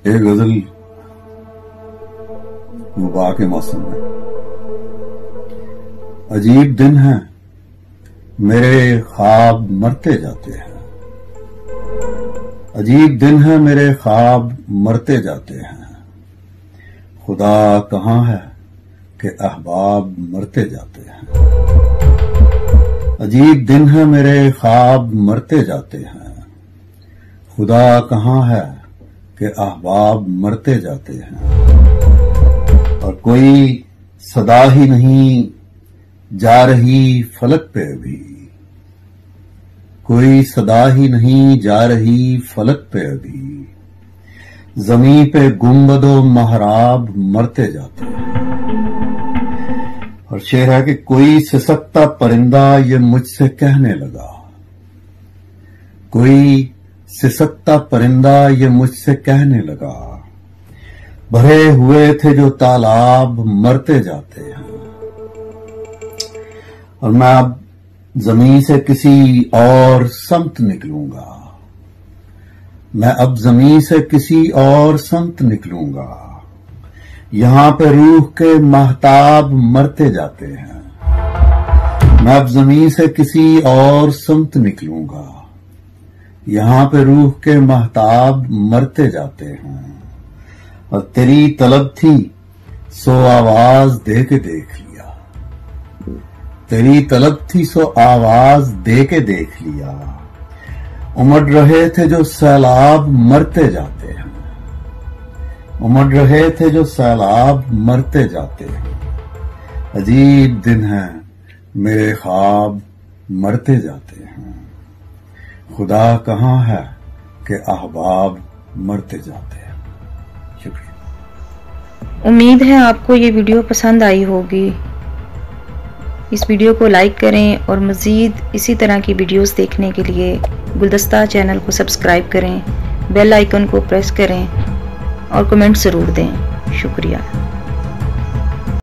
एक गजल वबा के मौसम में। अजीब दिन है मेरे ख्वाब मरते जाते हैं, अजीब दिन है मेरे ख्वाब मरते जाते हैं। खुदा कहाँ है कि अहबाब मरते जाते हैं। अजीब दिन है मेरे ख्वाब मरते जाते हैं। खुदा कहाँ है कि अहबाब मरते जाते हैं। और कोई सदा ही नहीं जा रही फलक पे अभी, कोई सदा ही नहीं जा रही फलक पे अभी। ज़मीं पे गुंबदो महराब मरते जाते हैं। और शेर है कि कोई सिसकता परिंदा ये मुझसे कहने लगा, कोई सिसकता परिंदा ये मुझसे कहने लगा। भरे हुए थे जो तालाब मरते जाते हैं। और मैं अब जमीन से किसी और समत निकलूंगा, मैं अब जमीन से किसी और समत निकलूंगा। यहां पे रूह के महताब मरते जाते हैं। मैं अब जमीन से किसी और समत निकलूंगा। यहां पे रूह के महताब मरते जाते हैं। और तेरी तलब थी सो आवाज दे के देख लिया, तेरी तलब थी सो आवाज दे के देख लिया। उमड़ रहे थे जो सैलाब मरते जाते हैं, उमड़ रहे थे जो सैलाब मरते जाते हैं। अजीब दिन है मेरे ख्वाब मरते जाते हैं। खुदा कहाँ है कि अहबाब मरते जाते हैं। शुक्रिया। उम्मीद है आपको ये वीडियो पसंद आई होगी। इस वीडियो को लाइक करें और मज़ीद इसी तरह की वीडियोस देखने के लिए गुलदस्ता चैनल को सब्सक्राइब करें, बेल आइकन को प्रेस करें और कमेंट ज़रूर दें। शुक्रिया।